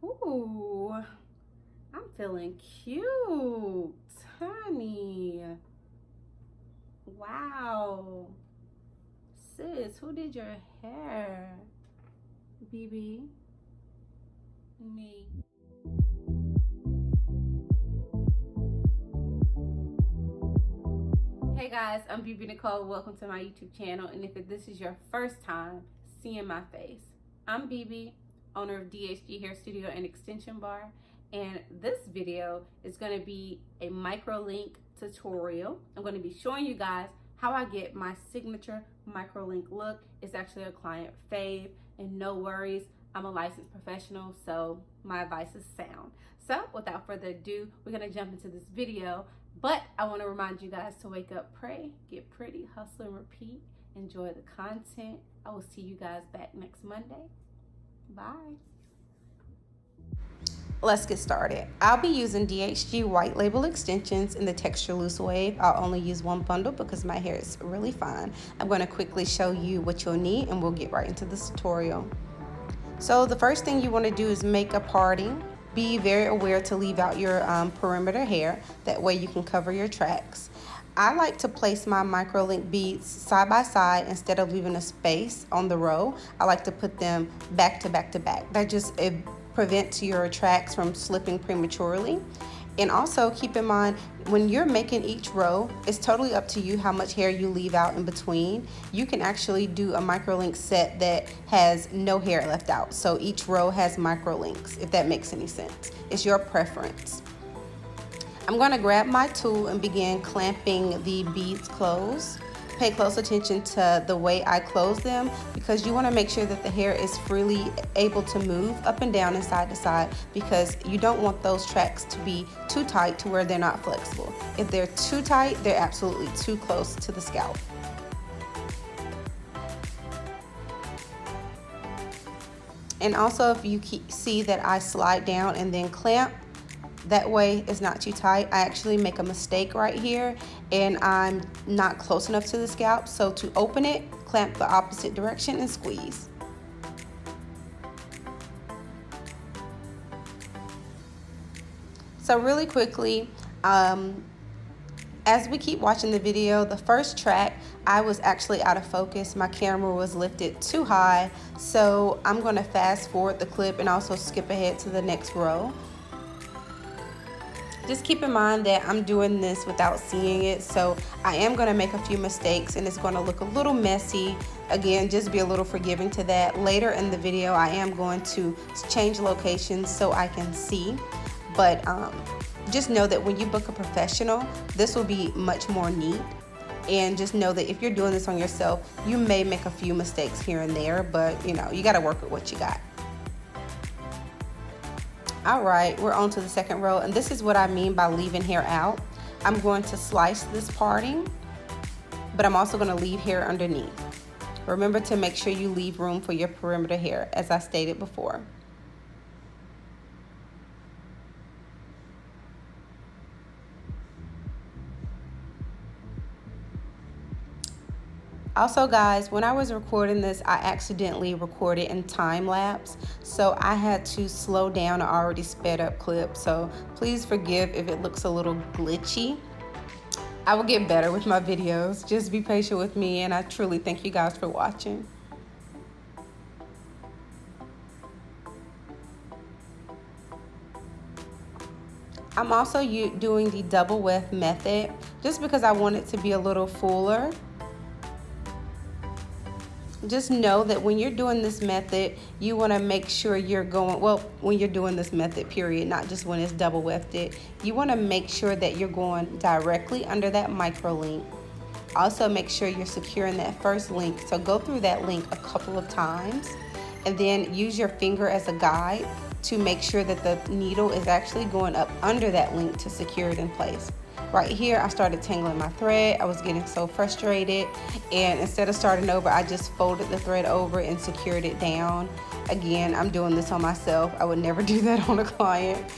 Ooh, I'm feeling cute, honey. Wow. Sis, who did your hair? BB? Me. Hey guys, I'm BB Nicole. Welcome to my YouTube channel. And if this is your first time seeing my face, I'm BB, owner of DHG Hair Studio and Extension Bar. And this video is going to be a microlink tutorial. I'm going to be showing you guys how I get my signature microlink look. It's actually a client fave, and no worries, I'm a licensed professional, so my advice is sound. So without further ado, we're going to jump into this video. But I want to remind you guys to wake up, pray, get pretty, hustle, and repeat. Enjoy the content. I will see you guys back next Monday. Bye. Let's get started. I'll be using DHG white label extensions in the texture loose wave. I'll only use one bundle because my hair is really fine. I'm going to quickly show you what you'll need and we'll get right into this tutorial. So the first thing you want to do is make a parting. Be very aware to leave out your perimeter hair. That way you can cover your tracks. I like to place my microlink beads side by side instead of leaving a space on the row. I like to put them back to back to back. That just prevents your tracks from slipping prematurely. And also keep in mind, when you're making each row, it's totally up to you how much hair you leave out in between. You can actually do a microlink set that has no hair left out. So each row has microlinks, if that makes any sense. It's your preference. I'm going to grab my tool and begin clamping the beads closed. Pay close attention to the way I close them because you want to make sure that the hair is freely able to move up and down and side to side, because you don't want those tracks to be too tight to where they're not flexible. If they're too tight, they're absolutely too close to the scalp. And also, if you see that I slide down and then clamp, that way it's not too tight. I actually make a mistake right here and I'm not close enough to the scalp. So to open it, clamp the opposite direction and squeeze. So really quickly, as we keep watching the video, the first track, I was actually out of focus. My camera was lifted too high. So I'm going to fast forward the clip and also skip ahead to the next row. Just keep in mind that I'm doing this without seeing it, so I am going to make a few mistakes and it's going to look a little messy. Again, just be a little forgiving to that. Later in the video, I am going to change locations so I can see, but just know that when you book a professional, this will be much more neat. And just know that if you're doing this on yourself, you may make a few mistakes here and there, but you know, you got to work with what you got. All right, we're on to the second row, and this is what I mean by leaving hair out. I'm going to slice this parting, but I'm also going to leave hair underneath. Remember to make sure you leave room for your perimeter hair, as I stated before. Also guys, when I was recording this, I accidentally recorded in time lapse, so I had to slow down an already sped up clip, so please forgive if it looks a little glitchy. I will get better with my videos. Just be patient with me, and I truly thank you guys for watching. I'm also doing the double weft method just because I want it to be a little fuller. Just know that when you're doing this method, you want to make sure you're going, well, when you're doing this method, period, not just when it's double wefted, you want to make sure that you're going directly under that micro link. Also make sure you're securing that first link. So go through that link a couple of times and then use your finger as a guide to make sure that the needle is actually going up under that link to secure it in place. Right here, I started tangling my thread. I was getting so frustrated, and instead of starting over, I just folded the thread over and secured it down. Again, I'm doing this on myself. I would never do that on a client.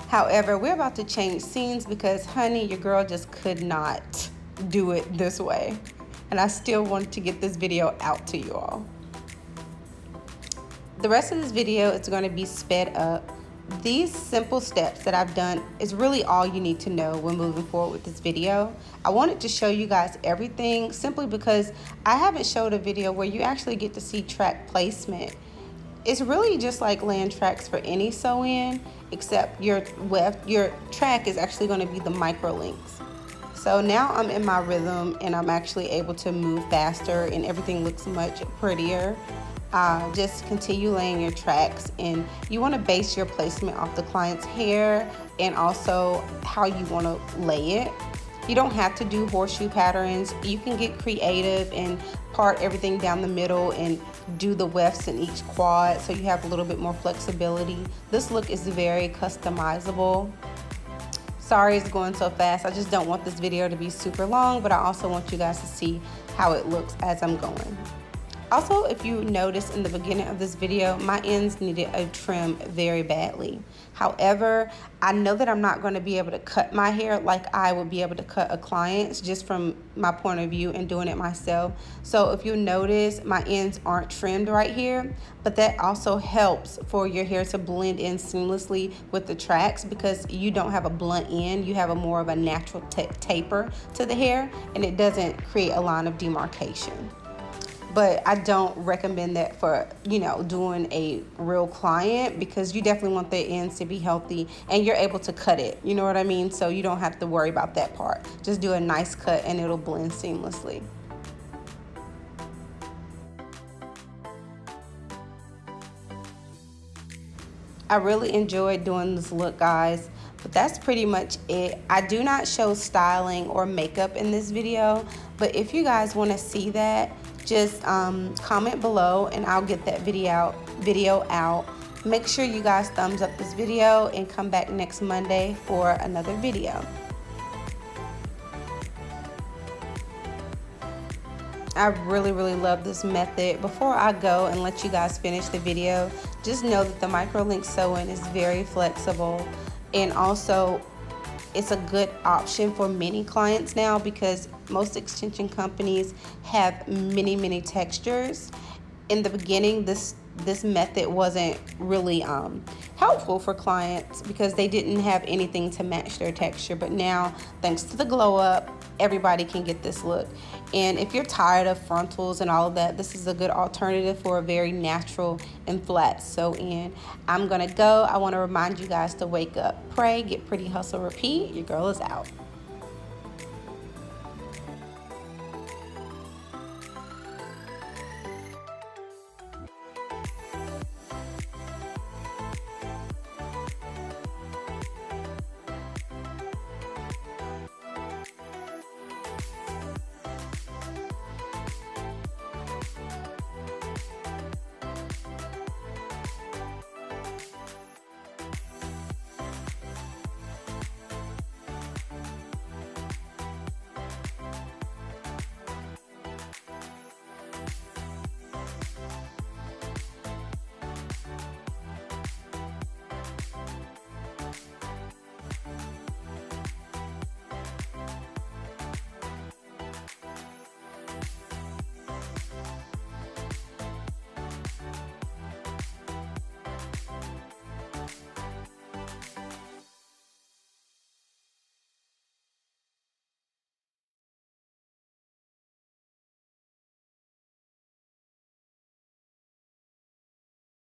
However, we're about to change scenes because, honey, your girl just could not do it this way. And I still wanted to get this video out to you all. the rest of this video is going to be sped up. These simple steps that I've done is really all you need to know when moving forward with this video. I wanted to show you guys everything simply because I haven't showed a video where you actually get to see track placement. It's really just like laying tracks for any sew-in, except your track is actually going to be the micro links. So now I'm in my rhythm and I'm actually able to move faster and everything looks much prettier. Just continue laying your tracks, and you want to base your placement off the client's hair and also how you want to lay it. You don't have to do horseshoe patterns. You can get creative and part everything down the middle and do the wefts in each quad so you have a little bit more flexibility. This look is very customizable. Sorry it's going so fast. I just don't want this video to be super long, but I also want you guys to see how it looks as I'm going. Also, if you notice in the beginning of this video, my ends needed a trim very badly. However, I know that I'm not going to be able to cut my hair like I would be able to cut a client's, just from my point of view and doing it myself. So if you notice, my ends aren't trimmed right here, but that also helps for your hair to blend in seamlessly with the tracks because you don't have a blunt end. You have a more of a natural taper to the hair, and it doesn't create a line of demarcation. But I don't recommend that for, doing a real client, because you definitely want the ends to be healthy and you're able to cut it. You know what I mean? So you don't have to worry about that part. Just do a nice cut and it'll blend seamlessly. I really enjoyed doing this look, guys. But that's pretty much it. I do not show styling or makeup in this video, but if you guys want to see that, just comment below and I'll get that video out. Make sure you guys thumbs up this video and come back next Monday for another video. I really love this method. Before I go and let you guys finish the video, just know that the micro link sewing is very flexible, and also it's a good option for many clients now because most extension companies have many textures. In the beginning, this method wasn't really helpful for clients because they didn't have anything to match their texture, but now thanks to the glow up, everybody can get this look. And if you're tired of frontals and all of that, this is a good alternative for a very natural and flat sew-in. I'm gonna go. I want to remind you guys to wake up, pray, get pretty, hustle, repeat. Your girl is out.